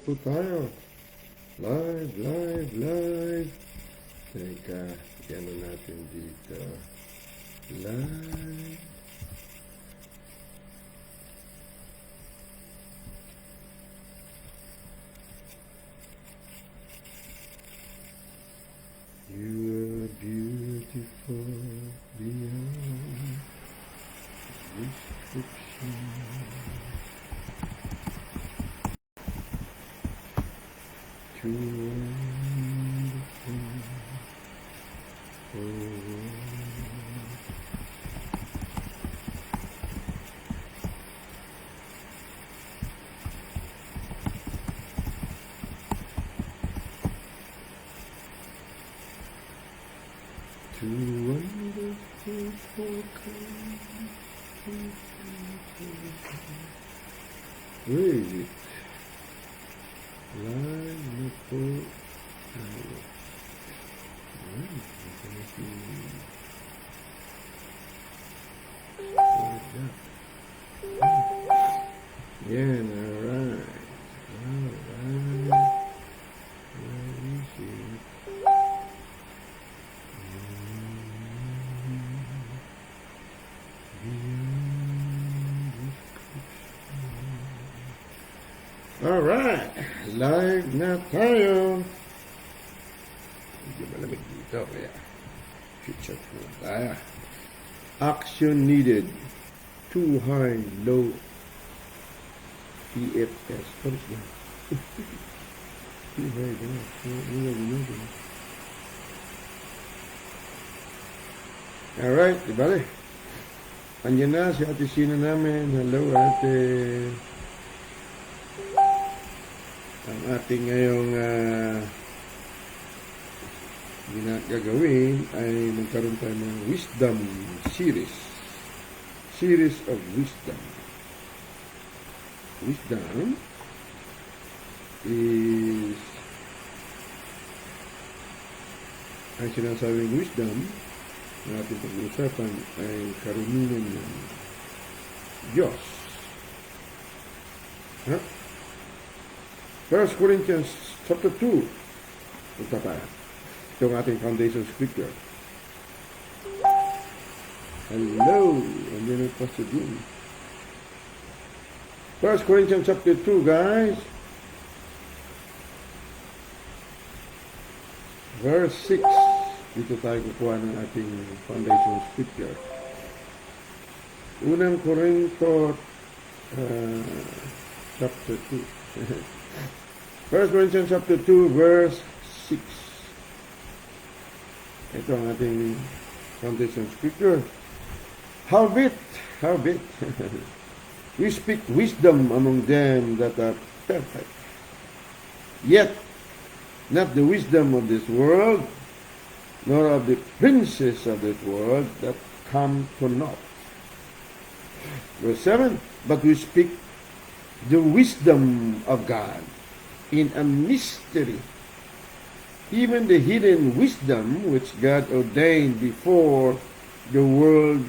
po tayo. Live, live, live. Teka, gano'n natin dito. Live. You are beautiful beyond description. Too wonderful. Too wonderful for kind. Where is it? Live na po tayo. Yan, alright. Alright. Where is it? Alright, live na tayo. Medyo malamig dito kaya future po tayo. Action needed. Too high, low. PFS. What is that? Too high, low. Alright, di bale. Andiyan na si Ate Sina namin. Hello, Ate. Ang ating ngayong gagawin ay nagkaroon tayo ng wisdom series. Series of wisdom. Wisdom is ang sinasabing wisdom na ating pag-uusapan ay karunungan ng Diyos. Ha? 1 Corinthians chapter 2. Punta tayo. Ito ang ating foundation scripture. Hello! And then it was to do. 1 Corinthians chapter 2, guys. Verse 6. Dito tayo kukuha ng ating foundation scripture. Unang Korinto chapter 2. 1 Corinthians chapter 2, verse 6. Ito ang ating foundation scripture. Howbeit, we speak wisdom among them that are perfect, yet not the wisdom of this world, nor of the princes of this world that come to naught. Verse 7, but we speak the wisdom of God in a mystery, even the hidden wisdom which God ordained before the world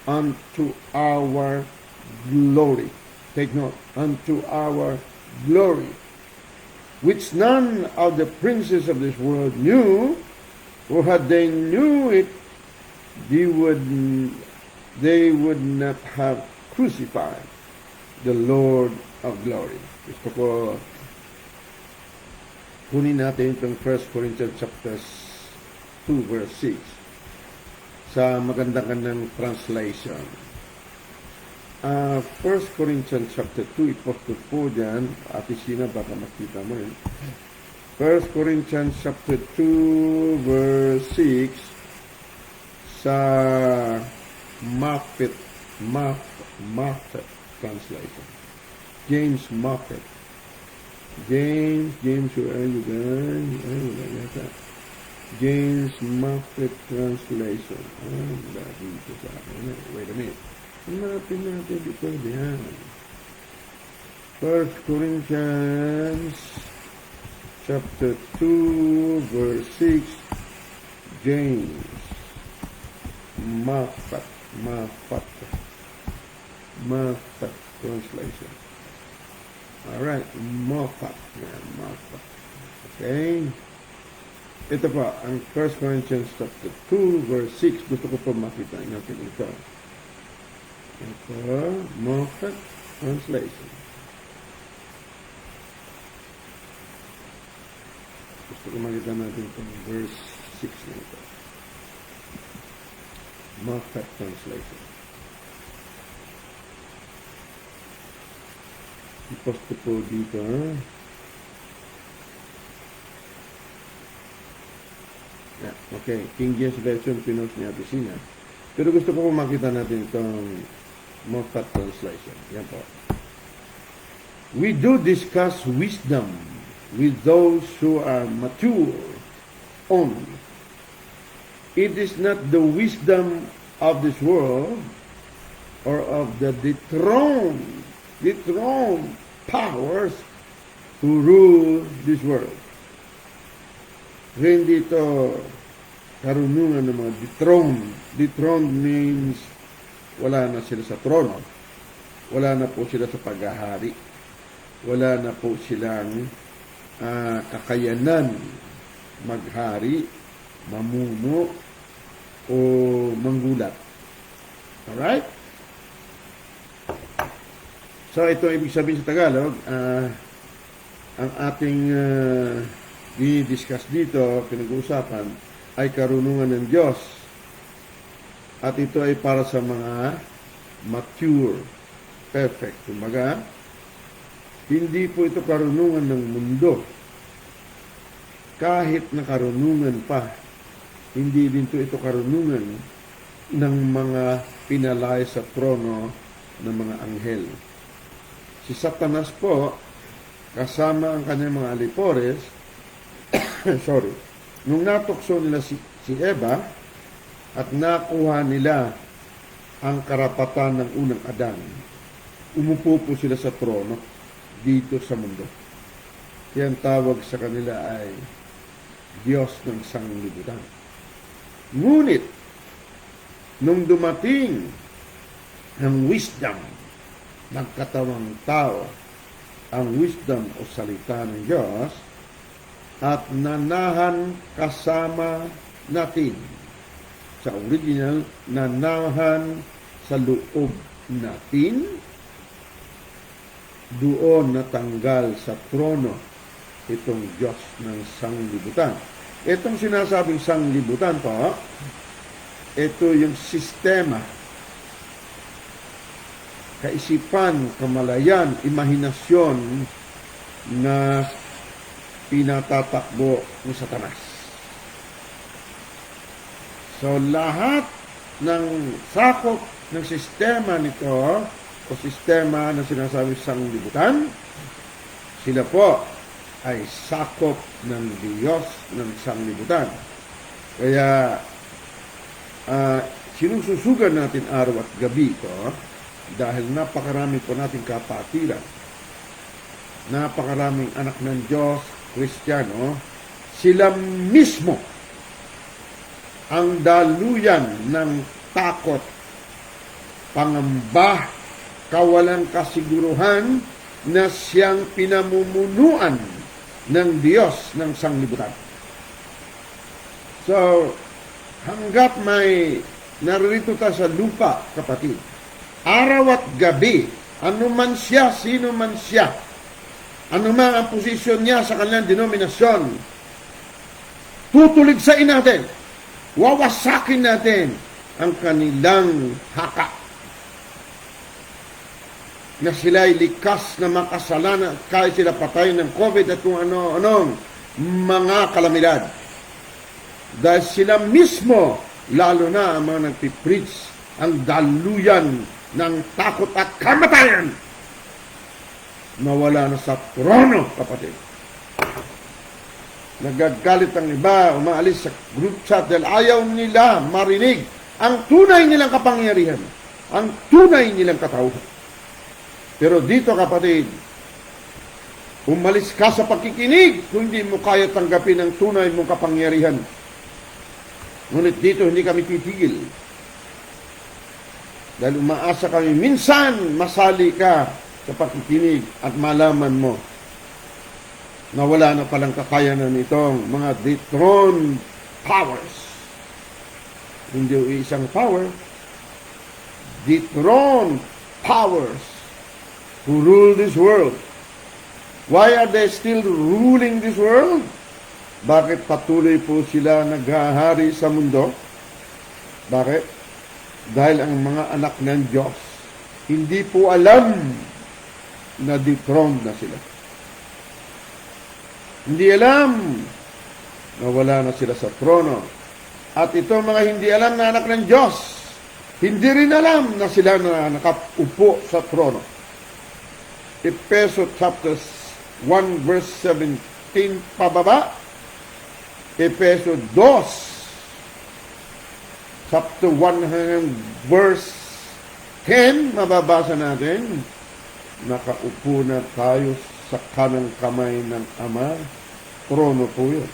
unto our glory. Take note, unto our glory, which none of the princes of this world knew, for had they knew it, they would not have crucified the Lord of glory. Gusto ko kunin natin itong 1 Corinthians chapter 2 verse 6 sa magandang translation. 1 Corinthians chapter 2, iposto po dyan. Ate Sina, baka makita mo yun. 1 Corinthians chapter 2 verse 6 sa Moffatt translation. James Moffatt. James, where are you guys? James Moffatt translation. Dito sa akin. Wait a minute. Hanapin natin dito. Yan. 1 Corinthians chapter 2 verse 6. James Moffatt translation. Alright, Moffat. Yan, Moffat. Okay. Ito pa, ang 1 Corinthians chapter 2, verse 6. Gusto ko pa makita natin ito. Ito, Moffat translation. Gusto ko makita natin itong verse 6 na ito. Moffat translation. I-post ko po dito. Yeah, okay. King James Version, pinost niya Abyssinia. Pero gusto ko po makita natin itong Moffat translation. Yan po. We do discuss wisdom with those who are mature only. It is not the wisdom of this world or of the dethroned powers who rule this world. Hindi ito karunungan ng mga dethroned. Dethroned means wala na sila sa trono. Wala na po sila sa paghahari. Wala na po silang kakayanan maghari, mamuno, o manggulat. Alright? So, ito ibig sabihin sa Tagalog, ang ating i-discuss dito, pinag-uusapan, ay karunungan ng Diyos. At ito ay para sa mga mature, perfect. Kumbaga, hindi po ito karunungan ng mundo. Kahit na karunungan pa, hindi din ito karunungan ng mga pinalay sa trono ng mga anghel. Si Satanas po, kasama ang kanyang mga alipores, nung natukso nila si Eva, at nakuha nila ang karapatan ng unang Adan, umupo po sila sa trono dito sa mundo. Kaya ang tawag sa kanila ay Diyos ng sanglibutan. Ngunit, nung dumating ang wisdom, nagkatawang tao, ang wisdom o salita ng Diyos, at nanahan kasama natin. Sa original, nanahan sa loob natin, doon natanggal sa trono itong Diyos ng sanglibutan. Itong sinasabing sanglibutan po, ito yung sistema, kaisipan, kamalayan, imahinasyon na pinatatakbo ni Satanas. So, lahat ng sakop ng sistema nito, o sistema na sinasabing sanglibutan, sila po ay sakop ng Diyos ng sanglibutan. Kaya, sinususugan natin araw at gabi ito, dahil napakarami po nating kapatiran, napakaraming anak ng Diyos, Kristiyano, sila mismo ang daluyan ng takot, pangamba, kawalang kasiguruhan na siyang pinamumunuan ng Diyos ng sanglibutan. So, hanggat may naririto tayo sa lupa, kapatid, araw at gabi, anuman siya, sino man siya, anuman ang posisyon niya sa kanilang denominasyon, tutuligsain natin, wawasakin natin ang kanilang haka, na sila'y likas na makasalanan kahit sila patay ng COVID at kung ano-anong mga kalamidad. Dahil sila mismo, lalo na ang mga nagpipreach, ang daluyan ng takot at kamatayan, mawala na sa trono, kapatid. Nagagalit ang iba, umaalis sa group chat dahil ayaw nila marinig ang tunay nilang kapangyarihan, ang tunay nilang katauhan. Pero dito, kapatid, umalis ka sa pagkikinig kung hindi mo kaya tanggapin ang tunay mong kapangyarihan. Ngunit dito, hindi kami titigil. Dahil umaasa kami, minsan masali ka sa pakikinig at malaman mo na wala na palang kakayanan itong mga dethroned powers. Hindi isang power, dethroned powers who rule this world. Why are they still ruling this world? Bakit patuloy po sila naghahari sa mundo? Bakit? Dahil ang mga anak ng Diyos hindi po alam na dethroned na sila. Hindi alam na wala na sila sa trono. At itong mga hindi alam na anak ng Diyos, hindi rin alam na sila na nakaupo sa trono. Efeso chapter 1 verse 17 pababa. Efeso 2 chapter 1 verse 10 mababasa natin. Nakaupo na tayo sa kanang kamay ng Ama. Trono po yun.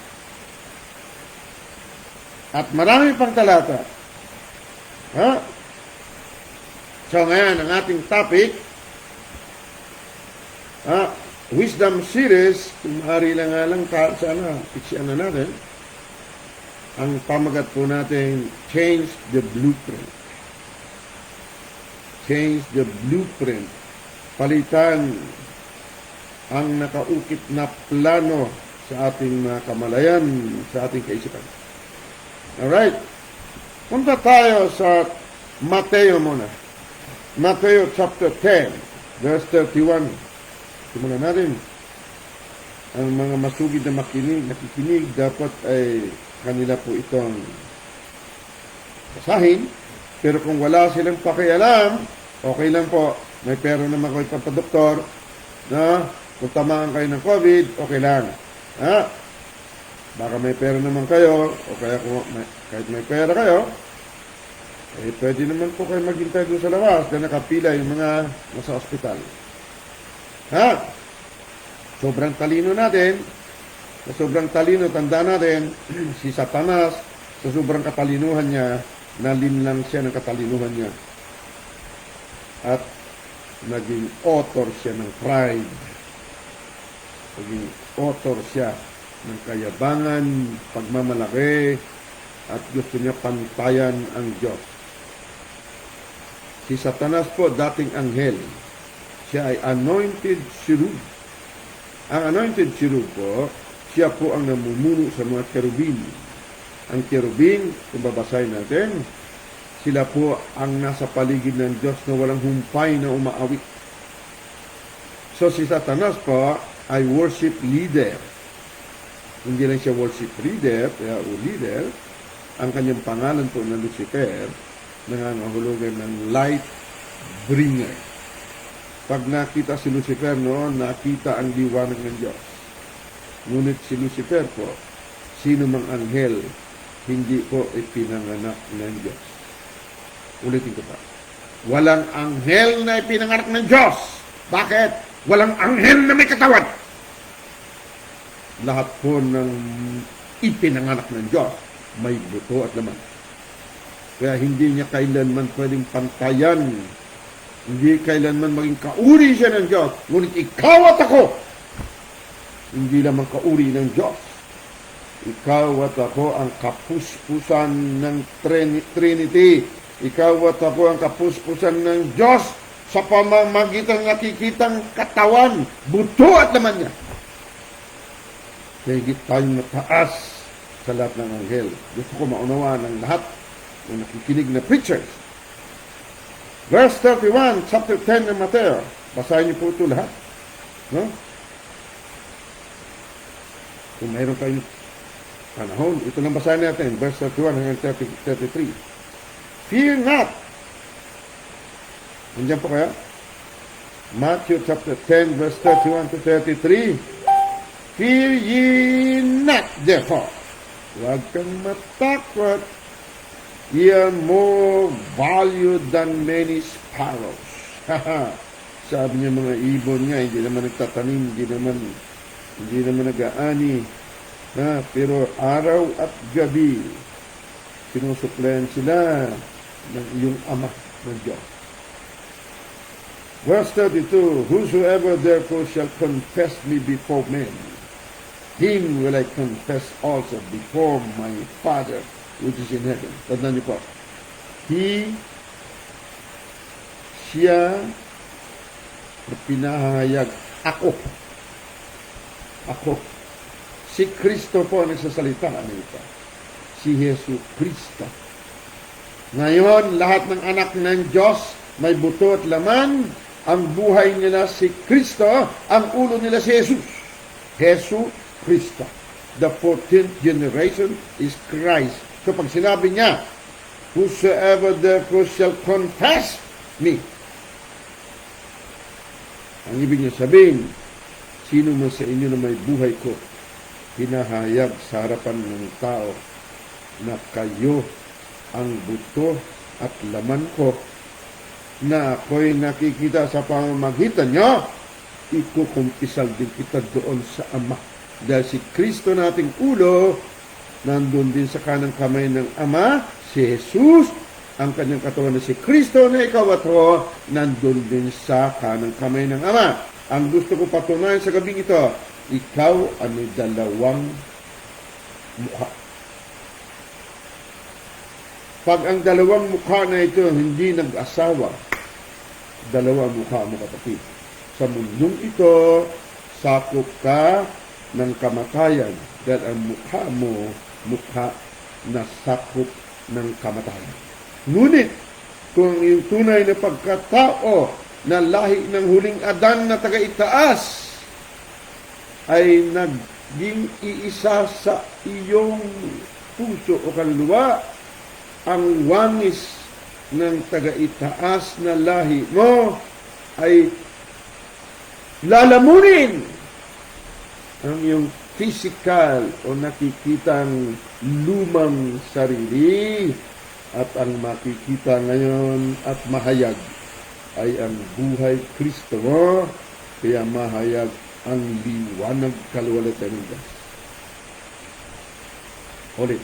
At marami pang talata. So ngayon, ang ating topic, Wisdom Series, maaari lang nga lang sana, piksian na natin. Ang pamagat po natin, Change the Blueprint. Change the Blueprint. Palitan ang nakaukit na plano sa ating mga kamalayan, sa ating kaisipan. Alright. Punta tayo sa Mateo muna. Mateo chapter 10, verse 31. Simulan natin. Ang mga masugid na nakikinig, dapat ay kanila po itong basahin. Pero kung wala silang pakialam, okay lang po. May pera naman kayo papadoktor. Na, kung tamaan kayo ng COVID, okay lang. Baka may pera naman kayo, o kaya kung kahit may pera kayo, pwede naman po kayo maghintay doon sa labas na nakapila yung mga nasa ospital. Sobrang talino natin, sobrang talino, tanda natin, si Satanas, sa sobrang katalinuhan niya, nalinlang siya ng katalinuhan niya. At naging author siya ng pride. Naging author siya ng kayabangan, pagmamalaki, at gusto niya pantayan ang Diyos. Si Satanas po, dating anghel. Siya ay anointed cherub. Ang anointed cherub po, siya po ang namumuno sa mga cherubim. Ang cherubim, kung babasahin natin, sila po ang nasa paligid ng Diyos na walang humpay na umaawit. So si Satanas po ay worship leader. Hindi lang siya worship leader, o leader, ang kanyang pangalan po na Lucifer, nangangahulugan ng light bringer. Pag nakita si Lucifer noon, nakita ang liwanag ng Diyos. Ngunit si Lucifer po, sino mang anghel, hindi po ipinanganak ng Diyos. Ulitin ko pa. Walang anghel na ipinanganak ng Diyos. Bakit? Walang anghel na may katawan. Lahat po ng ipinanganak ng Diyos, may buto at laman. Kaya hindi niya kailanman pwedeng pantayan. Hindi kailanman maging kauri siya ng Diyos. Ngunit ikaw at ako, hindi lamang kauri ng Diyos. Ikaw at ako ang kapuspusan ng Trinity. Ikaw at ako ang kapuspusan ng Diyos sa pamamagitan ng nakikitang katawan, buto at laman niya. Kaya higit tayong mataas sa lahat ng anghel. Gusto ko maunawaan ng lahat ng nakikinig na preachers. Verse 31, chapter 10 ng Mateo. Basahin niyo po ito lahat. No? Kung mayroon kayong panahon, ito lang basahin natin. Verse 31 hanggang 33. Fear not. Nandiyan po kaya? Matthew chapter 10, verse 31 to 33. Fear ye not, therefore. Huwag kang matakot. Ye are more valued than many sparrows. Sabi niya mga ibon nga, hindi naman nagtatanim, hindi naman nag-aani. Pero araw at gabi, sinusuplayan sila ng iyong Ama ng Diyos. Verse 32, whosoever therefore shall confess me before men, him will I confess also before my Father which is in heaven. Tandaan niyo po. Siya na pinahayag. Ako. Si Kristo po ang nagsasalita. Ano ito? Si Jesu Kristo. Ngayon, lahat ng anak ng Diyos may buto at laman. Ang buhay nila si Kristo. Ang ulo nila si Jesus. Jesu Kristo. The 14th generation is Christ. So pag sinabi niya, whosoever therefore shall confess me. Ang ibig niya sabihin, sino man sa inyo na may buhay ko, hinahayag sa harapan ng tao na kayo ang buto at laman ko, na ako'y nakikita sa pamamagitan niyo, ikukumpisal din kita doon sa Ama. Dahil si Kristo nating ulo, nandun din sa kanang kamay ng Ama, si Jesus, ang kanyang katawan na si Kristo na ikaw at ho, nandun din sa kanang kamay ng Ama. Ang gusto ko patunayan sa gabing ito, ikaw ay may dalawang mukha. Pag ang dalawang mukha na ito hindi nag-asawa, dalawang mukha mo kapatid. Sa mundong ito, sakop ka ng kamatayan dahil ang mukha mo, mukha na sakop ng kamatayan. Ngunit, kung yung tunay na pagkatao na lahi ng huling Adan na taga-itaas ay naging iisa sa iyong puso o kaluluwa, ang wangis ng taga-itaas na lahi mo ay lalamunin ang iyong physical o nakikitang lumang sarili, at ang makikita ngayon at mahayag ay ang buhay Kristo mo, kaya mahayag ang liwanag kaluwalhatian ng Diyos. Ulit.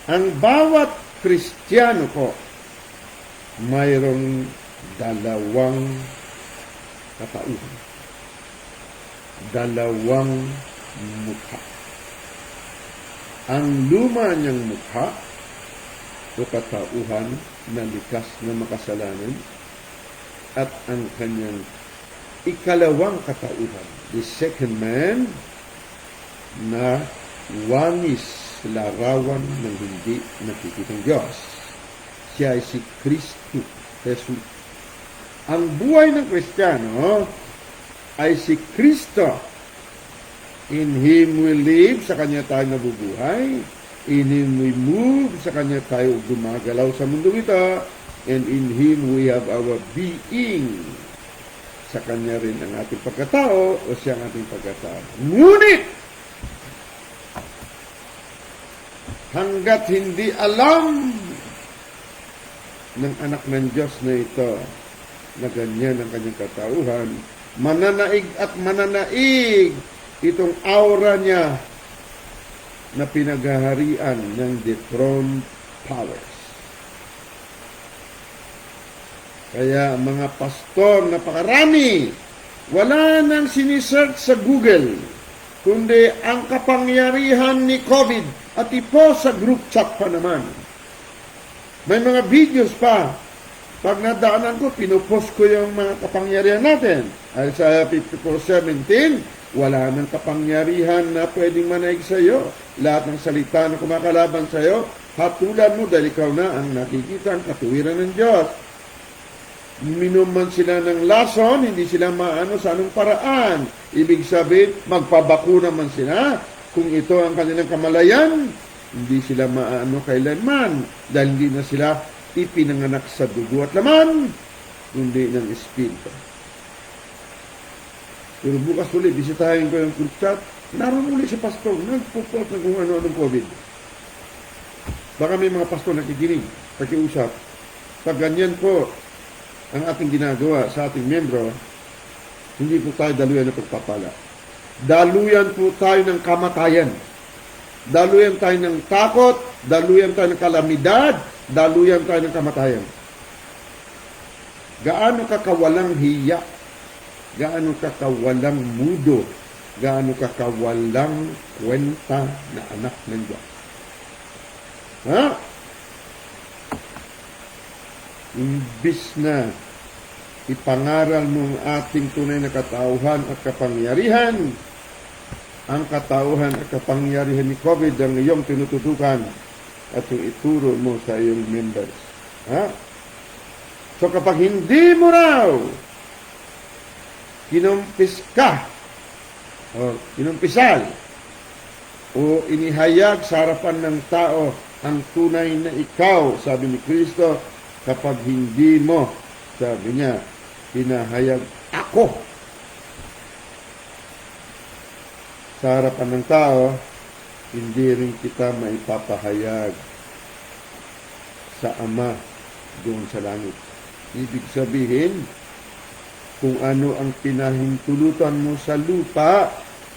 Ang bawat Kristiyano po mayroong dalawang katauhan. Dalawang mukha. Ang luma niyang mukha o katauhan na likas na makasalanan, at ang kanyang ikalawang katauhan, the second man, na wangis larawan ng hindi nakikitang Diyos. Siya ay si Kristo Jesus. Ang buhay ng Kristiyano ay si Kristo. In Him we live, sa Kanya tayo nabubuhay. In Him we move, sa Kanya tayo gumagalaw sa mundo ito. And in Him we have our being. Sa Kanya rin ang ating pagkatao o siya ang ating pagkatao. Ngunit, hanggat hindi alam ng anak ng Diyos na ito na ganyan ang kanyang katauhan, mananaig at mananaig itong aura niya na pinaghaharian ng dethroned powers. Kaya mga pastor, napakarami, wala nang sinisearch sa Google, kundi ang kapangyarihan ni COVID. At ipo sa group chat pa naman. May mga videos pa. Pag nadaanan ko, pinupost ko yung mga kapangyarihan natin. Isaiah 54:17, wala nang kapangyarihan na pwedeng manaig sa iyo. Lahat ng salita na kumakalaban sa iyo, hatulan mo dahil ikaw na ang nakikita ang katuwiran ng Diyos. Minom man sila ng lason, hindi sila maano sa anong paraan. Ibig sabihin, magpabakuna man sila. Kung ito ang kanilang kamalayan, hindi sila maano kailanman dahil hindi na sila ipinanganak sa dugo at laman, kundi ng Espiritu. Pero bukas ulit, bisitahin ko yung group chat, naroon ulit si pastor, nagpupot na kung ano-anong COVID. Baka may mga pastor nakikinig, pakiusap. Pag ganyan po ang ating ginagawa sa ating membro, hindi po tayo daluyan ng pagpapala. Daluyan po tayo ng kamatayan. Daluyan tayo ng takot daluyan tayo ng kalamidad, daluyan tayo ng kamatayan. Gaano ka kawalang hiya, gaano ka kawalang mudo, gaano ka kawalang kwenta na anak ng Diyos. Ha? Imbis na ipangaral mo ang ating tunay na katauhan at kapangyarihan, ang katauhan at kapangyarihan ni COVID ang iyong tinututukan at yung ituro mo sa iyong members. Ha? So kapag hindi mo raw kinumpis ka o kinumpisal o inihayag sa harapan ng tao ang tunay na ikaw, sabi ni Kristo, kapag hindi mo, sabi niya, pinahayag ako sa harapan ng tao, hindi rin kita maipapahayag sa Ama doon sa langit. Ibig sabihin, kung ano ang pinahintulutan mo sa lupa,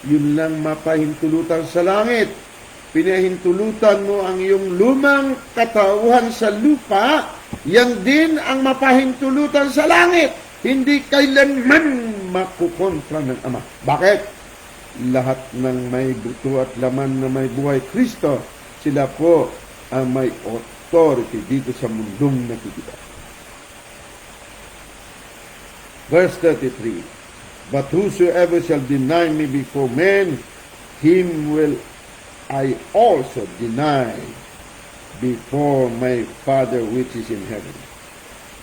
yun lang mapahintulutan sa langit. Pinahintulutan mo ang iyong lumang katauhan sa lupa, yan din ang mapahintulutan sa langit. Hindi kailanman makukontra ng Ama. Bakit? Lahat ng may buto at laman na may buhay Kristo, sila po ang may authority dito sa mundong nakikita. Verse 33, but whosoever shall deny me before men, him will I also deny before my Father which is in heaven.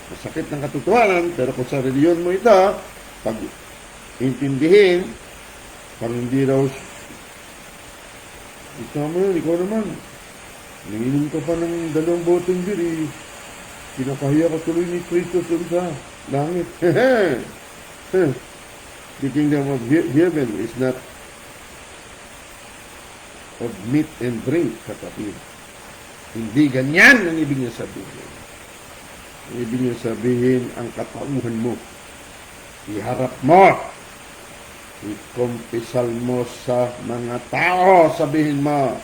Masakit ng katotohanan, pero kung sa reliyon mo ito, pag intindihin, pag hindi raw, ikaw naman, nanginom ka pa ng 2 botong beer, kinakahiya ka tuloy ni Kristo sa langit. The kingdom of heaven is not of meat and drink, kapatid. Hindi ganyan ang ibig niya sabihin. Ang ibig niya sabihin, ang katauhan mo. Iharap mo. Ikumpisal mo sa mga tao. Sabihin mo,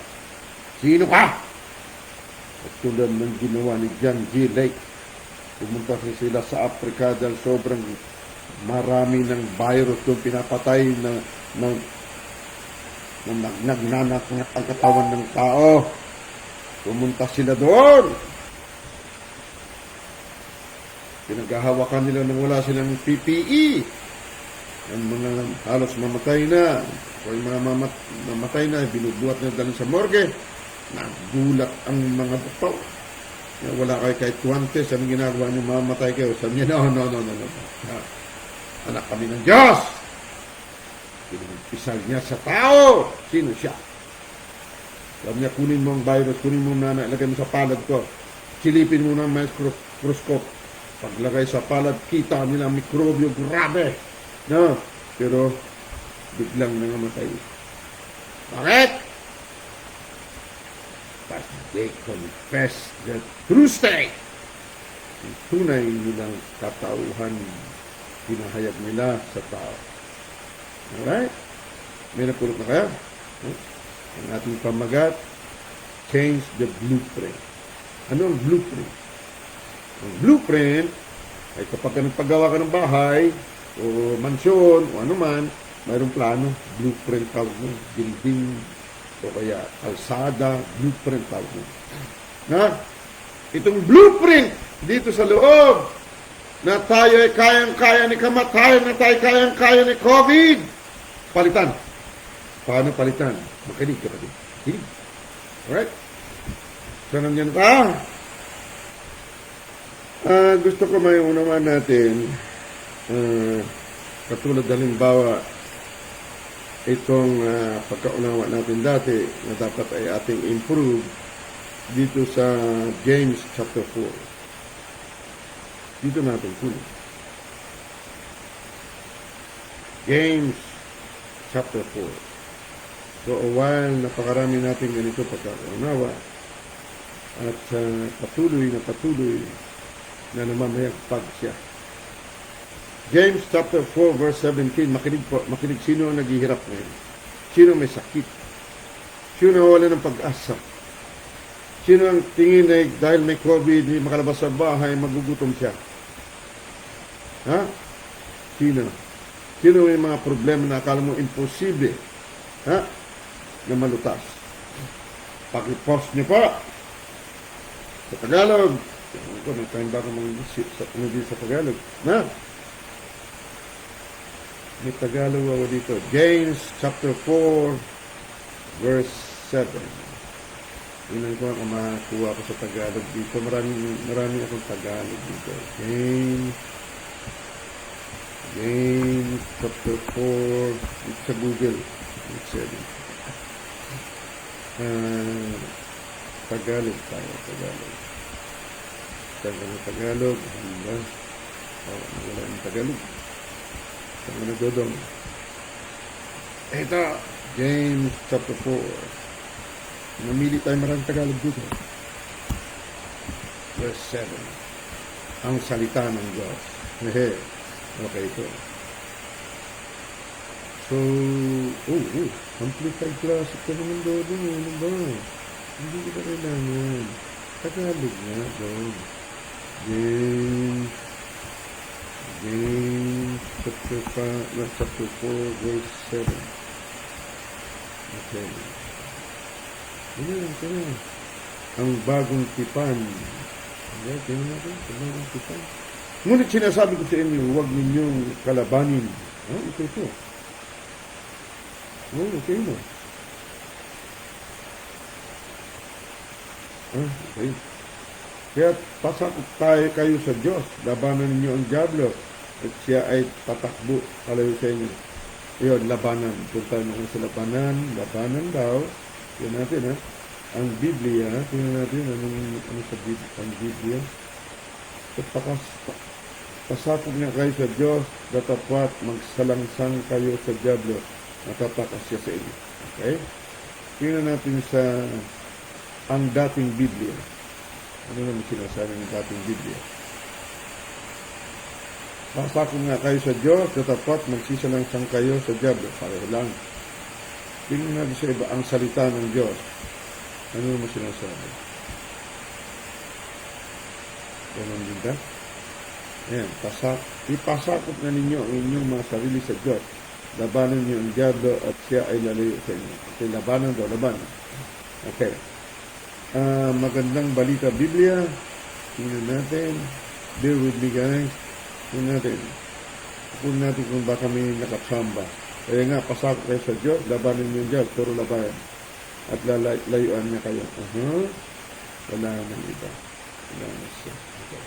sino ka? At tulad ng ginawa ni John G. Lake, pumunta sila sa Africa dahil sobrang marami ng virus doon pinapatay na nagnanakngat ang katawan ng tao. Pumunta sila doon. Pinaghahawakan nila nang wala silang PPE. Ang mga halos mamatay na. O yung mga mamatay na, binubuhat na dalhin sa morgue. Nagulat ang mga doktor. Wala kayo kahit tuwantes, anong ginagawa niyo, mamatay kayo. Sabi niya, no. Anak kami ng Diyos. Pinagpisal niya sa tao. Sino siya? Sabi niya, kunin mo ang virus, kunin mo na, ilagay mo sa palad ko. Silipin mo na ang microscope. Paglagay sa palad, kita nila ang mikrobyo, grabe. No? Pero, biglang nangamatay. Bakit? But they confess the true state. Ang tunay nilang katauhan, pinahayag nila sa tao. Alright? May napulot na kaya? Ang ating pamagat, change the blueprint. Ano ang blueprint? Ang blueprint ay kapag nagpagawa ka ng bahay o mansyon o ano man, mayroong plano, blueprint tawag mo, building o kaya kalsada, blueprint tawag mo. Na? Itong blueprint dito sa loob na tayo ay kayang-kaya ni kamatayan, na tayo kayang-kaya ni COVID. Palitan. Paano palitan? Makinig ka pa din. Hinig. Alright? So, nandiyan ka. Gusto ko may unawan natin, katulad halimbawa, itong pagkaunawa natin dati na dapat ay ating improve dito sa James chapter 4. Dito natin kunin. James chapter 4. So, a while napakarami natin ganito pagkaunawa at patuloy na namamayagpag siya. James chapter 4 verse 17, makinig po, makinig, sino ang naghihirap ngayon? Sino may sakit? Sino wala ng pag-asa? Sino ang tingin na dahil may COVID, hindi makalabas sa bahay, magugutom siya? Ha? Sino? Sino may mga problema na akala mo imposible? Ha? Na malutas. Pakipost niyo po. Sa Tagalog. Ito, may time ba akong sa Tagalog? Na? May Tagalog ako dito. James chapter 4 verse 7. Tingnan ko kung makakuha ko sa Tagalog dito. Marami akong Tagalog dito. James chapter 4. It's sa Google. It's 7. Tagalog tayo. Tagalog. Tagalog. Wala yung Tagalog. Saan na dodong? Ito. James chapter 4. Namili tayo maraming Tagalog dito. Verse 7. Ang salita ng Diyos. Okay ito. So, amplified classic ka naman doon. Ano ba? Hindi ko ba kailangan? Tagalog nga doon. James chapter 4 verse 7. Okay. Ano. Ang bagong tipan. Okay, tingnan natin. Ang bagong tipan. Ngunit sinasabi ko sa inyo, huwag ninyong kalabanin. Ito. Okay mo. Okay. Kaya pasakot tayo kayo sa Diyos. Labanan ninyo ang diablo. At siya ay tatakbo kalayo sa inyo. Iyon, labanan. Punta naman sa labanan. Labanan daw. Yan natin, ang Biblia. Tingnan natin ano sa Biblia. Pasakot niya kayo sa Diyos. Datapat magsalangsang kayo sa diablo. Natatakas siya sa inyo. Okay? Tingnan natin sa ang dating Biblia. Ano naman sinasabi ng dating Biblia? Pasakot nga kayo sa Diyos, datapat magsisalangsang kayo sa diablo. Pareho lang. Tingnan natin sa iba ang salita ng Diyos. Ano naman sinasabi? Ganun din ba? Ayan, ipasakot na ninyo ang inyong mga sarili sa Diyos. Labanan niyo ang diablo at siya ay lalayo sa inyo. Okay, labanan daw, labanan. Okay. Magandang balita Biblia. Tingnan natin. Bear with me guys. Tingnan natin kung baka may nakasamba. Kaya nga, pasakot kayo sa Diyos, labanan niyo ang Diyos, puro labanan. At layuan niya kayo. Wala nang iba. Wala na siya. Okay.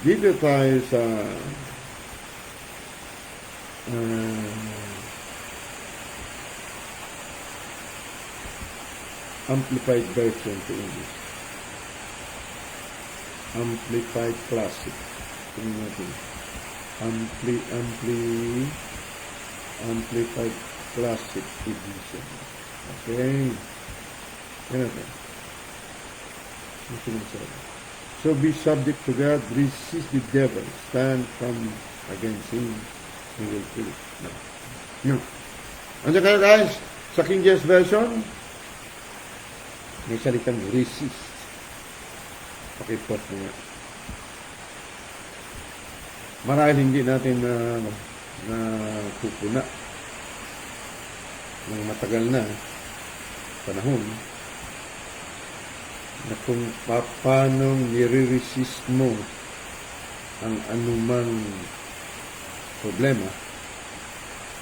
Dito tayo sa Amplified version to English. Amplified Classic. Tingnan natin. Amplified Classic Edition. Okay. Yan natin. So be subject to God, resist the devil, stand from against him, he will flee. No. Ano kayo guys? Sa King James Version, may salitang resist. Pakipot niya. Marahil hindi natin na pupuna ng matagal na panahon na kung paano nire-resist mo ang anumang problema,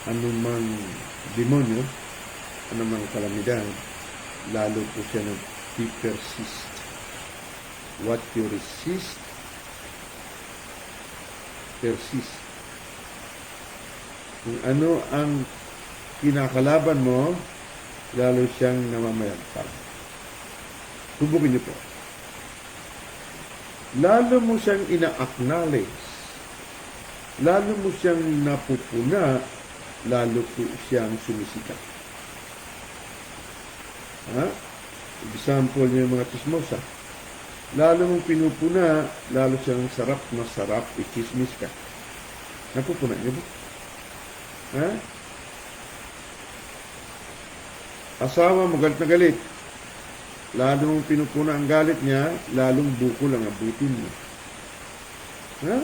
anumang demonyo, anumang kalamidad, lalo po siya nag-persist. What you resist, persist. Kung ano ang kinakalaban mo, lalo siyang namamayagpag. Subukin niyo po. Lalo mo siyang ina-acknowledge, lalo mo siyang napupuna, lalo po siyang sumisikat. Example niyo yung mga chismosa. Lalo mong pinupuna, lalo siyang sarap na sarap, i-chismis ka. Napupuna niyo ba? Asawa mo galit na galit. lalong pinupuna ang galit niya, lalong bukol ang abutin mo. Ha?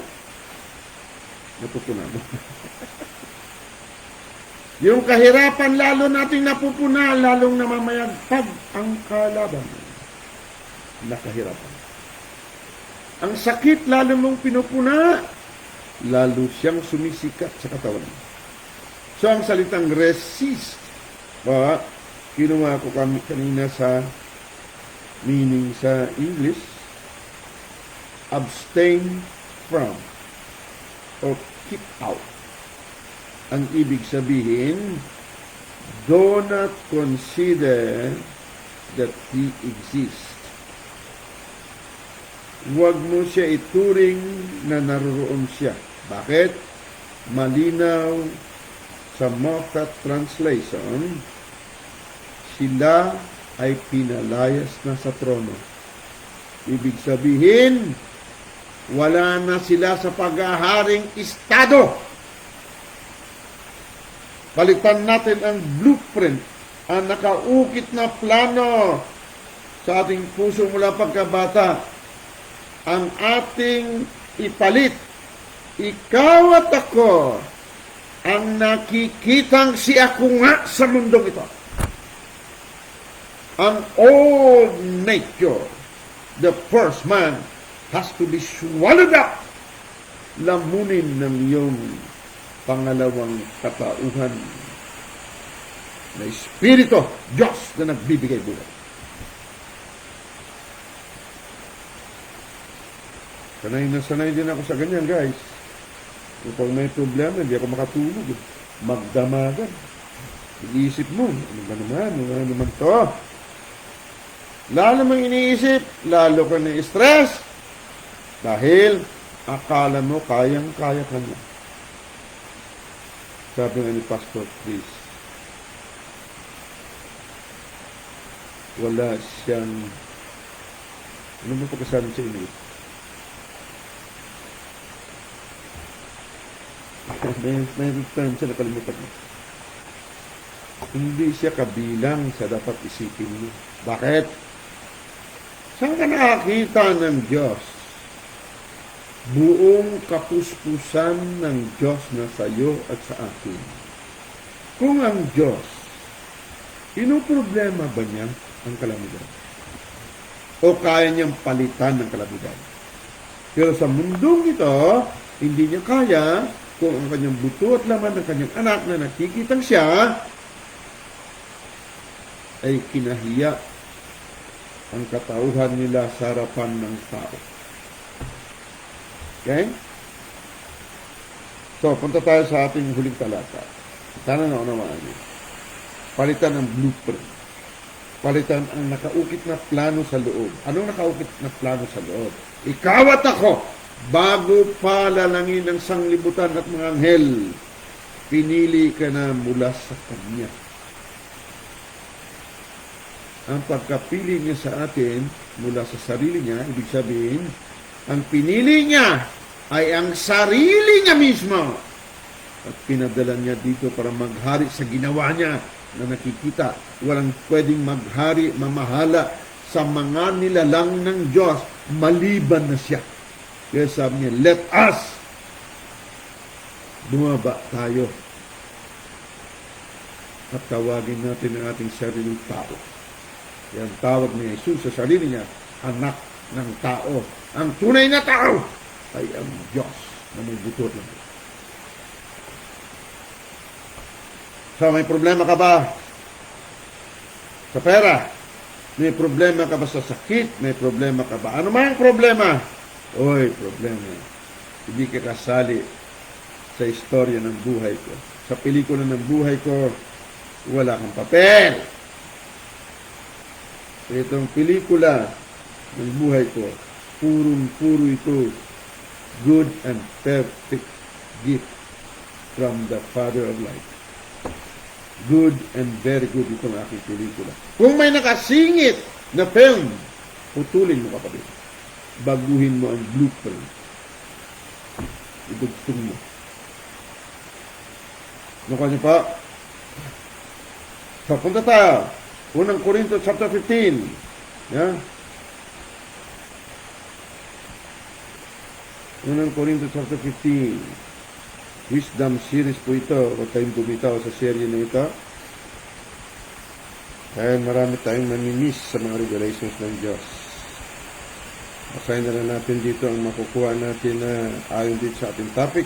Napupuna mo. Yung kahirapan, lalo nating napupuna, lalong namamayagpag ang kalaban na kahirapan. Ang sakit, lalo mong pinupuna, lalo siyang sumisikat sa katawan. So, ang salitang resist, kinuha ko kanina sa meaning sa English, abstain from or keep out. Ang ibig sabihin, do not consider that He exists. Huwag mo siya ituring na naroon siya. Bakit? Malinaw sa Moffat Translation, sila ay pinalayas na sa trono. Ibig sabihin, wala na sila sa paghaharing estado. Palitan natin ang blueprint, ang nakaukit na plano sa ating puso mula pagkabata. Ang ating ipalit, ikaw at ako, ang nakikitang si ako nga sa mundong ito. Ang old nature, the first man, has to be swallowed up. Lamunin ng iyong pangalawang katauhan na Espiritu, Diyos na nagbibigay buhay. Sanay din ako sa ganyan, guys. Kapag may problema, hindi ako makatulog. Magdamagan. Iisip mo, ano ba naman to? Lalo mong iniisip, lalo ka na-stress, dahil akala mo kayang-kaya ka na. Sabi nga ni Pastor Chris, wala siyang, ano mo pagkasabi sa inyo? May term siya, nakalimutan mo. Hindi siya kabilang sa dapat isipin mo. Bakit? Saan ka nakakita ng Diyos? Buong kapuspusan ng Diyos na sa iyo at sa akin. Kung ang Diyos, inoproblema ba niya ang kalamidad? O kaya niyang palitan ng kalamidad? Pero sa mundong ito, hindi niya kaya kung ang kanyang buto at laman ng kanyang anak na nakikitang siya ay kinahiya ang katauhan nila sa harapan ng tao. Okay? So, punta tayo sa ating huling talata. Sana naunawaan niyo. Palitan ang blueprint. Palitan ang nakaukit na plano sa loob. Anong nakaukit na plano sa loob? Ikaw at ako, bago pa lalangin ang sanglibutan at mga anghel, pinili ka na mula sa Kanya. Ang pagkapili niya sa atin mula sa sarili niya, ibig sabihin, ang pinili niya ay ang sarili niya mismo. At pinadala niya dito para maghari sa ginawa niya na nakikita. Walang pwedeng maghari, mamahala sa mga nilalang ng Diyos maliban na siya. Kaya sabi niya, let us bumaba tayo at tawagin natin ang ating sariling tao. Yan tawag ni Jesus sa sarili niya, anak ng tao. Ang tunay na tao ay ang Diyos na may butot ng Diyos. So, may problema ka ba sa pera? May problema ka ba sa sakit? May problema ka ba? Ano man ang problema? Oy, problema. Hindi ka kasali sa istorya ng buhay ko. Sa pelikula ng buhay ko, wala kang papel. Itong pelikula ng buhay ko, purong-puro ito, good and perfect gift from the Father of Light. Good and very good itong aking pelikula. Kung may nakasingit na film, putulin mo kapatid. Baguhin mo ang blueprint. Idugtong mo. Nakuha niyo pa? So, punta tayo. Unang Korinto chapter 15. Yeah? Unang Corinto chapter 15. Wisdom series po ito. Huwag tayong bumitaw sa serye na ito. Dahil marami tayong namimiss sa mga revelations ng Diyos. Basahin na lang natin dito ang makukuha natin na ayon dito sa ating topic.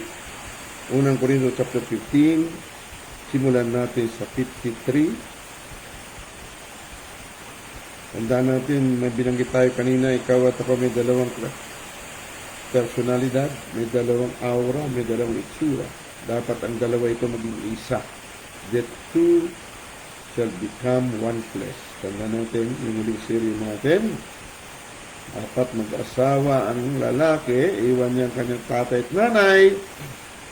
Unang Corinto chapter 15. Simulan natin sa 53. Tandaan natin, may binanggit tayo kanina, ikaw at ako may dalawang personalidad, may dalawang aura, may dalawang itsura. Dapat ang dalawa ito maging isa. The two shall become one flesh. Tandaan natin, yung muling serye natin, dapat mag-asawa ang lalaki, iwan niya ang kanyang tatay at nanay,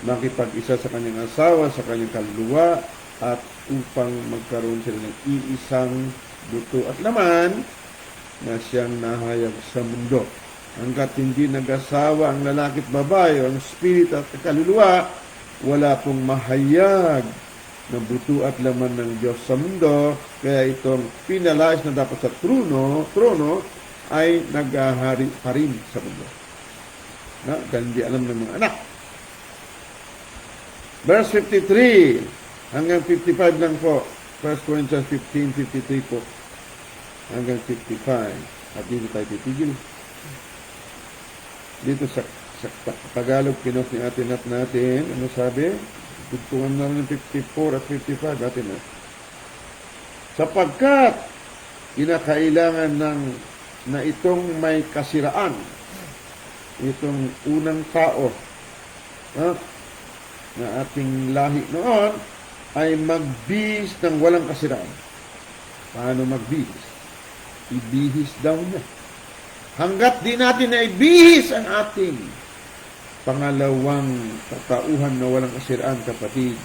makipag-isa sa kanyang asawa, sa kanyang kaluluwa, at upang magkaroon sila ng iisang buto at laman na siyang nahayag sa mundo. Hanggat hindi nag-asawa ang lalaki at babae, ang spirit at kaluluwa, wala pong mahayag na buto at laman ng Diyos sa mundo. Kaya itong pinalayas na dapat sa trono ay naghahari pa rin sa mundo. Dahil hindi alam ng mga anak. Verse 53 hanggang 55 lang po. 1 Corinthians 15:53 po hanggang 55. At dito tayo titigil. Dito sa Tagalog, pinos ni Ate Nat natin. Ano sabi? Tugtungan na rin 54 at 55. Ate Nat. Sapagkat kinakailangan na itong may kasiraan, itong unang tao, na ating lahi noon ay magbihis ng walang kasiraan. Paano magbihis? Ibihis daw niya. Hanggat di natin na ibihis ang ating pangalawang katauhan na walang kasiraan, kapatid,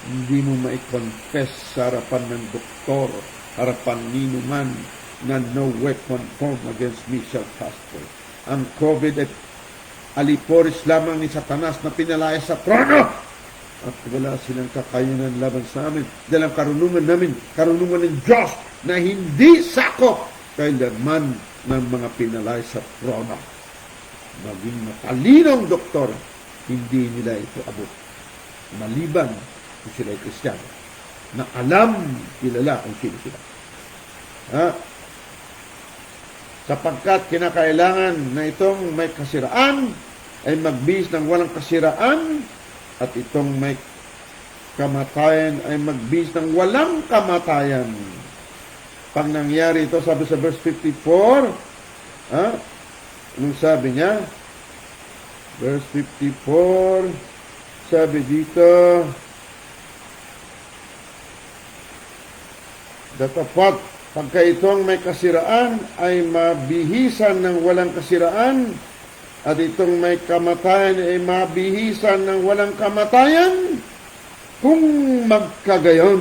hindi mo ma-confess sa harapan ng doktor, harapan nino man, na no weapon formed against me shall prosper. Ang COVID at aliporis lamang ni Satanas na pinalaya sa trono. At wala silang kakayanan laban sa amin. Dahil ang karunungan namin, karunungan ng Diyos na hindi sakop kailanman ng mga pinalaya sa trono. Maging matalinong doktor, hindi nila ito abot. Maliban kung sila ay Kristiyano, na alam, kilala kung sino sila. Sapagkat kinakailangan na itong may kasiraan ay magbihis ng walang kasiraan, at itong may kamatayan ay magbihis ng walang kamatayan. Pag nangyari ito, sabi sa verse 54, anong sabi niya? Verse 54, sabi dito, datapat, pagka itong may kasiraan ay mabihisan ng walang kasiraan, at itong may kamatayan ay mabihisan ng walang kamatayan, kung magkagayon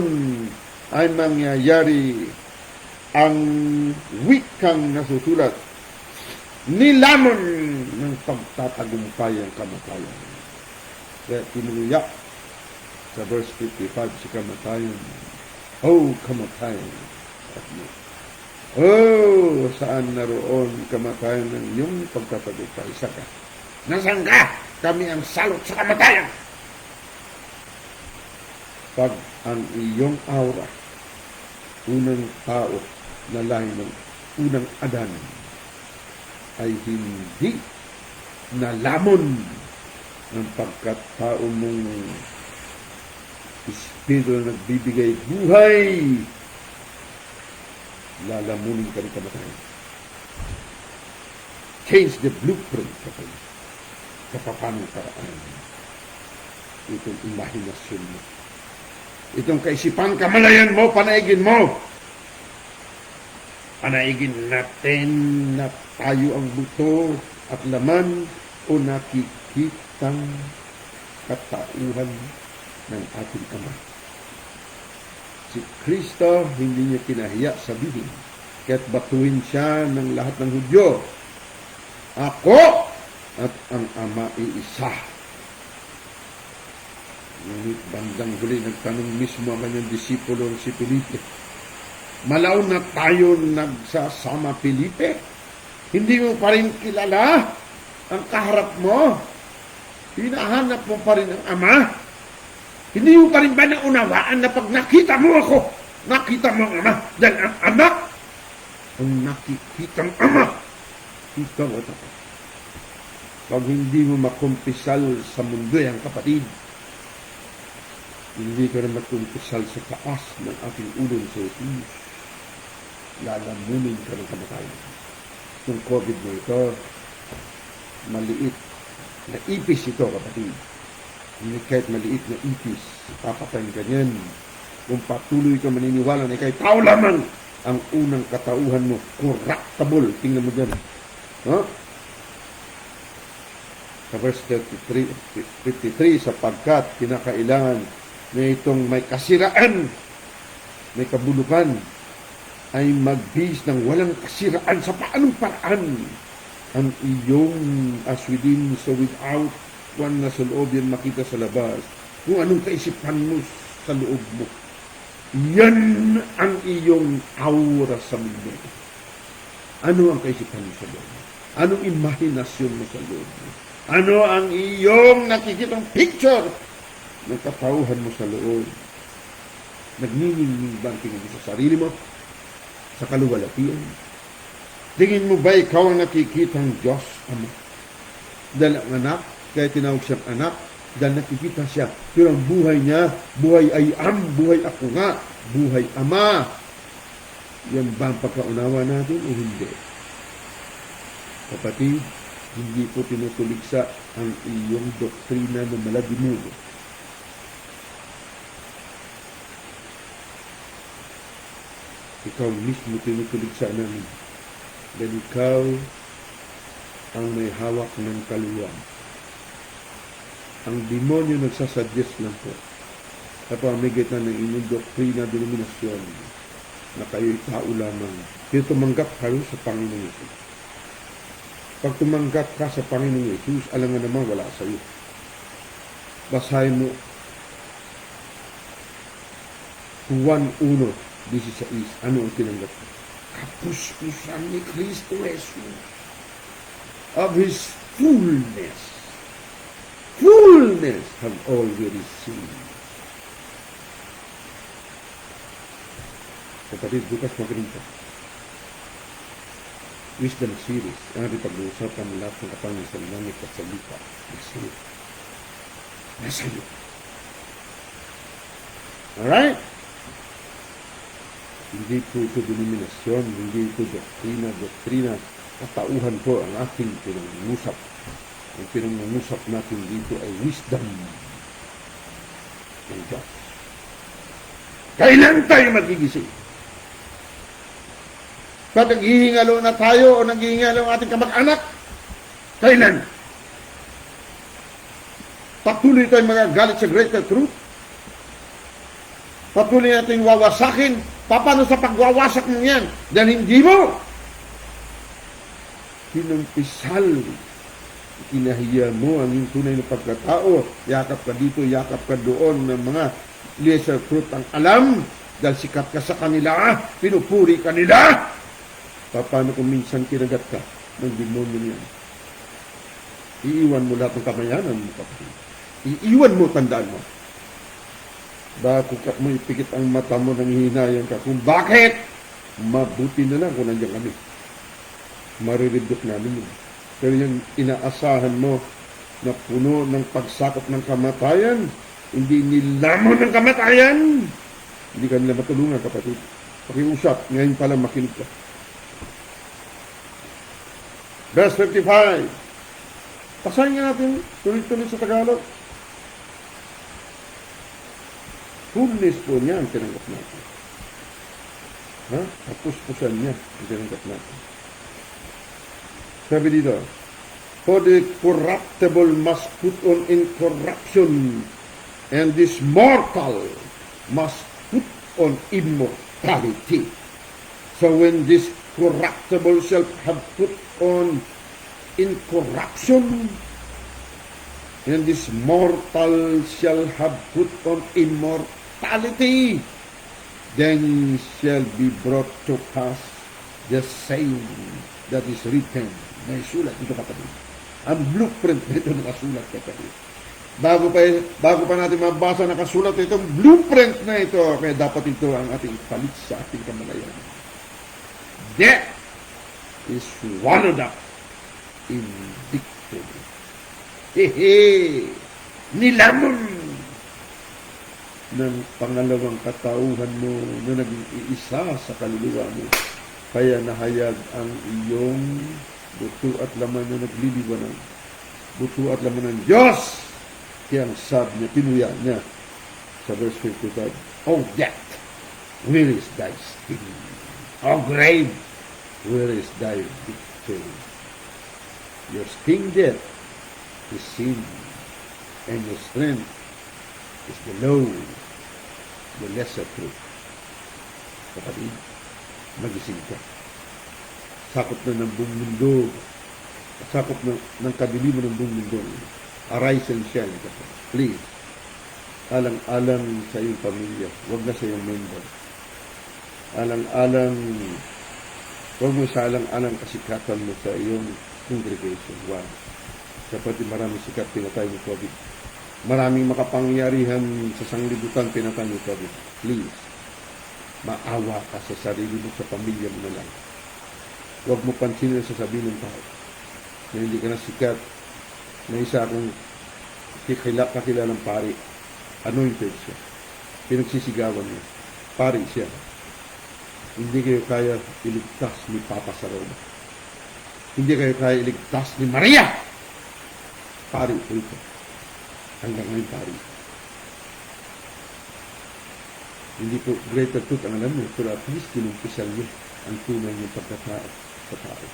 ay mangyayari ang wikang nasusulat, nilamon ng pagtatagumpay ang kamatayan. Kaya tinuya sa verse 55 si kamatayan, oh kamatayan, oh, saan naroon kamatayan ng iyong pagtatagumpay? Saka, nasaan ka? Kami ang salot sa kamatayan. Pag ang iyong aura, unang tao na lahi ng unang Adan, ay hindi nalamon ng pagkatao mong espiritu na nagbibigay buhay, lalamunin ka ng kamatayan. Change the blueprint sa papanong paraan. Itong imahinasyon mo. Itong kaisipan, kamalayan mo, panaigin mo. Panaigin natin na tayo ang buto at laman o nakikitang katauhan ng ating Ama. Si Kristo hindi niya kinahiya sabihin, kaya't batuin siya ng lahat ng Hudyo, ako at ang Ama iisa. Ngunit bandang huli nagtanong mismo ang kanyang disipulo si Felipe, Malaw na tayo nagsasama, Felipe. Hindi mo pa rin kilala ang kaharap mo. Hinahanap mo pa rin ang Ama. Hindi mo pa rin ba naunawaan na pag nakita mo ako, nakita mo ang Ama? Dahil ang Ama, ang nakikitang Ama, ikaw at ako. Pag hindi mo makumpisal sa mundo yan, kapatid, hindi ka na makumpisal sa taas ng ating ulong sa Jesus. Lalamunin ka ng kamatayan. Yung COVID mo ito, maliit na ipis ito, kapatid. Hindi kahit maliit na ipis, papatayin ka niyan. Kung patuloy ka maniniwala na ikay tao lamang, ang unang katauhan mo, corruptible. Tingnan mo dyan. Huh? Sa verse 53, sapagkat kinakailangan na itong may kasiraan, may kabulukan, ay magbihis ng walang kasiraan sa paanong paraan ang iyong as within, so without, kung nasa loob yan makita sa labas, kung anong kaisipan mo sa loob mo. Yan ang iyong aura sa mundo. Ano ang kaisipan mo sa loob mo? Anong imahinasyon mo sa loob mo? Ano ang iyong nakikitang picture ng katauhan mo sa loob? Nagniningning ba ang tingin mo sa sarili mo? Sa kaluwalhatian? Tingin mo ba ikaw ang nakikitang Diyos Ama? Dahil ang anak, kaya tinawag siyang anak, dahil nakikita siya. Pero ang buhay niya, buhay ay buhay ako nga, buhay Ama. Yan ba ang pagkaunawa natin o hindi? Kapatid, hindi po tinutuligsa ang iyong doktrina na maladimuno. Ikaw mismo tinutuligsa namin. Dahil ikaw ang may hawak ng kaluwang. Ang demonyo nagsasuggest lang po sa pamagitan ng inyong doktrina, denominasyon na kayo'y tao lamang. Pero tumanggap kayo sa Panginoong Yesus. Pag tumanggap ka sa Panginoong Yesus, alam nga naman wala sa iyo. Basahin mo Juan 1:16. Ano ang tinanggap mo? Kapuspusan ni Kristo Jesus of His fullness. Fullness have all we received. Kapatid, bukas makinig ka. Wisdom series, ang ating pag-uusapan lahat ng kapangyarihan sa langit at sa lupa. Nasa iyo. Alright? Hindi po ito denominasyon, hindi ito doktrina. Katauhan po ang ating pinangungusap. Ang pinangungusap natin dito ay wisdom ng Diyos. Kailan tayo magigising? Pag naghihingalo na tayo o naghihingalo ang ating kamag-anak, kailan? Patuloy tayong magagalit sa greater truth? Patuloy natin wawasakin? Paano sa pagwawasak mo yan? Dahil hindi mo pinumpisal, kinahiya mo ang iyong tunay na pagkatao. Yakap ka dito, yakap ka doon ng mga lesser truth ang alam. Dahil sikat ka sa kanila, pinupuri ka nila. Paano kung minsan kinagat ka ng demonyo niyan? Iiwan mo lahat ng kamayanan mo, kapatid. Iiwan mo, tandaan mo. Bako ka mo ipikit ang mata mo nang hihinayan ka. Kung bakit? Mabuti na lang kung nandiyan kami. Mariridok namin yun. Pero yung inaasahan mo na puno ng pagsakop ng kamatayan, hindi nilamon ng kamatayan, hindi ka nila matulungan, kapatid. Pakiusap, ngayon pala makinig ka. Verse 55. Pasahin nga natin, tuloy-tuloy sa Tagalog. Fullness po niya ang tinanggap natin. Kapuspusan niya ang tinanggap natin. Sabi dito, for the corruptible must put on incorruption, and this mortal must put on immortality. So when this corruptible shall have put on incorruption, and this mortal shall have put on immortality. then shall be brought to pass the saying that is written. May sulat ito, kapatid. Ang blueprint nito nakasulat, kapatid. Bago pa natin mabasa nakasulat itong blueprint na ito, kaya dapat ito ang ating palit sa ating kamalayan. Death is swallowed up in victory. Hehe! Nilamon ng pangalawang katauhan mo na naging iisa sa kaluluwa mo. Kaya nahayag ang iyong buto at laman na nagliliwanag. Buto at laman ng Diyos! Kaya ang sabi niya, pinuya niya sa verse 55, O death, where is thy sting? O grave, where is thy victory? Your sting, death, is sin, and your strength is the low, the lesser truth. Kapatid, magising ka. Sakop na ng buong mundo, sakop ng kadiliman ng buong mundo. Arise and shine, kapatid. Please, alang-alang sa iyong pamilya, huwag na sa iyong member. Alang-alang, huwag mo sa alang-alang kasikatan mo sa iyong congregation. Wow. Kapatid, maraming sikat pinatay ng COVID. Maraming makapangyarihan sa sanglibutan pinatay ng COVID. Please, maawa ka sa sarili mo, sa pamilya mo na lang. Huwag mo pansinin sa sabihin ng tao na hindi ka na sikat. May isa akong kakilalang pari. Anointed siya. Pinagsisigawan niya. Pari siya. Hindi kayo kaya iligtas ni Papa sa Roma. Hindi kayo kaya iligtas ni Maria. Pari po ito. Hanggang ngayon pari. Hindi po greater truth ang alam mo, pero at least kinumpisal niyo ang tunay niyong pagkatao sa tao.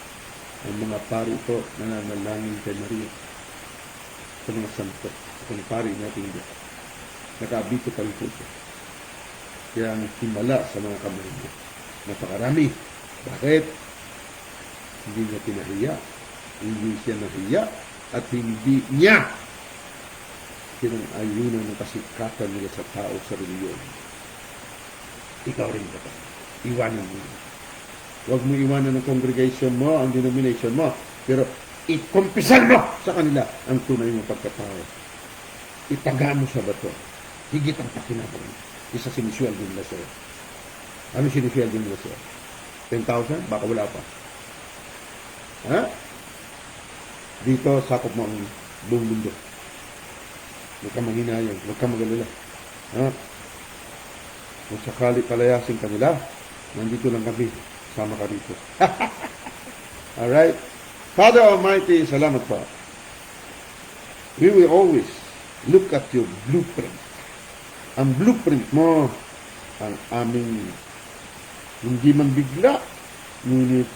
Ang mga pari po nananalangin kay Maria sa mga santo. Kung pari natin dito. Nakaabito pa rin po siya. Kaya ang himala sa mga kamay niya. Napakarami. Bakit? Hindi niya pinahiya. Hindi siya nahiya. At hindi niya pinang-ayunan ng kasikatan nila sa tao sa reliyon. Ikaw rin ba? Iwanan mo. Huwag mo iwanan ng congregation mo, ang denomination mo. Pero ikumpisal mo sa kanila ang tunay mong pagkatao. Itaga mo sa bato. Higit ang pakinabang. Isa sinisweldo nila sa'yo. Ano sinisweldo nila sa'yo? 10,000? Baka wala pa. Ha? Dito, sakop mo ang buong mundo. Huwag ka manghinayang. Huwag ka magalala. Ha? Kung sakali palayasin ka nila, nandito lang kami. Sama ka dito. Alright? Father Almighty, salamat po. We will always look at your blueprint. Ang blueprint mo, ang aming hindi man bigla, ngunit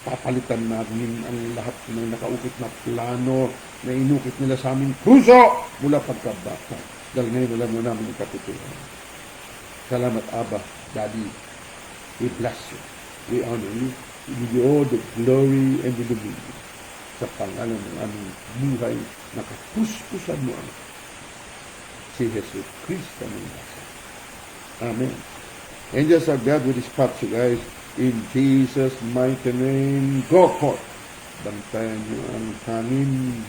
papalitan namin ang lahat ng nakaukit na plano na inukit nila sa aming puso mula pagkabata. Dahil ngayon alam mo namin ang katutunan. Salamat, Abba, Daddy. We bless you. We honor you. We give you all the glory and the dominion sa pangalan ng aming buhay na kapuspusan mo ang si Jesus Cristo ng Nazareth. Amen. Angels of God will dispatch you guys in Jesus' mighty name. Go forth. Bantayan nyo ang hangin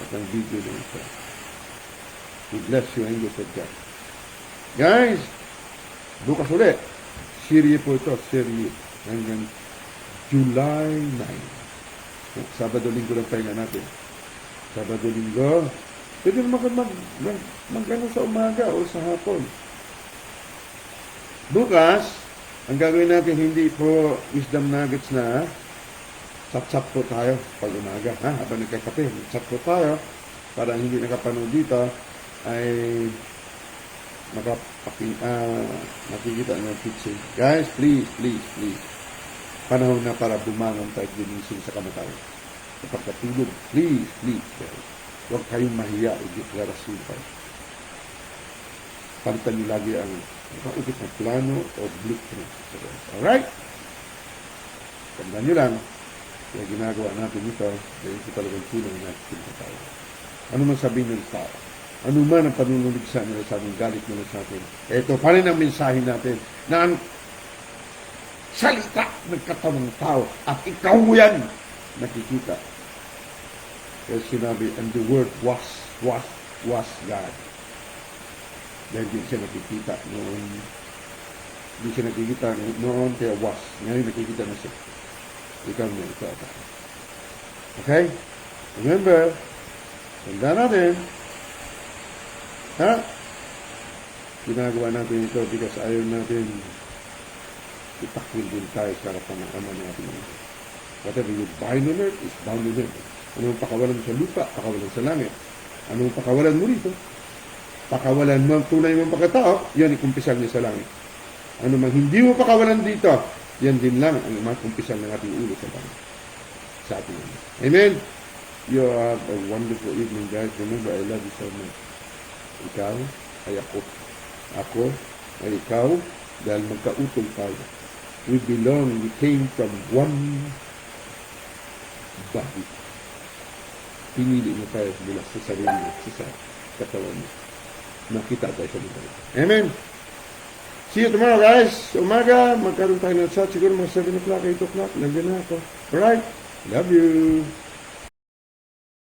at ang video ng ito. We bless you, angels of God. Guys, bukas ulit. Serie po ito. Serie hanggang July 9. Sabado-linggo lang pahinga natin. Sabado-linggo. Pwede naman mag-ano sa umaga o sa hapon. Bukas, ang gagawin natin hindi po wisdom nuggets na chat-chat po tayo pag umaga. Habang nagkakape, chat po tayo para hindi nakapanood dito ay makikita ng teaching. Guys, please. Panahon na para bumangon tayo ginising sa kamatayan. Sa pagkatulog, please, guys. Huwag kayong mahiya o deklarasyon pa. Palitan niyo lagi ang nakaukit na plano o blueprint. Alright? Tandaan nyo lang, kaya ginagawa natin ito, dahil ito talagang tulong natin sa tao. Ano man sabihin ng tao? Ano man ang panunuligsa nila sa amin, galit nila sa atin. Ito pa rin ang mensahe natin na ang salita nagkatawang tao at ikaw mo yan nakikita. Kaya sinabi, and the word was God. Dahil di siya nakikita noon. Di siya nakikita noon, kaya was. Ngayon nakikita na siya. Ikaw na ito at ako. Okay? Remember, tanda natin, ha? Ginagawa natin ito because ayaw natin itakwil din tayo sa harapan ng Ama natin. Whatever you bind on earth is bound on earth. Anong pakawalan sa lupa, pakawalan sa langit. Anong pakawalan mo rito? Pakawalan mo ang tunay mong pagkatao, yan ikumpisal niya sa langit. Ano mang hindi mo pakawalan dito, yan din lang ang makumpisal ng ating ulo sa langit. Sa ating ulo. Amen? You have a wonderful evening, guys. Remember, I love you so much. Ikaw ay ako. Ako ay ikaw dahil magkautol tayo. We belong, we came from one body. Pinili mo tayo mula sa sarili mo, sa katawan mo. Nakita tayo sa mundo. Amen. See you tomorrow, guys. Umaga, magkaroon tayo ng chat. Siguro mga 7 o'clock, 8 o'clock. Nandiyan na ako. Alright? Love you.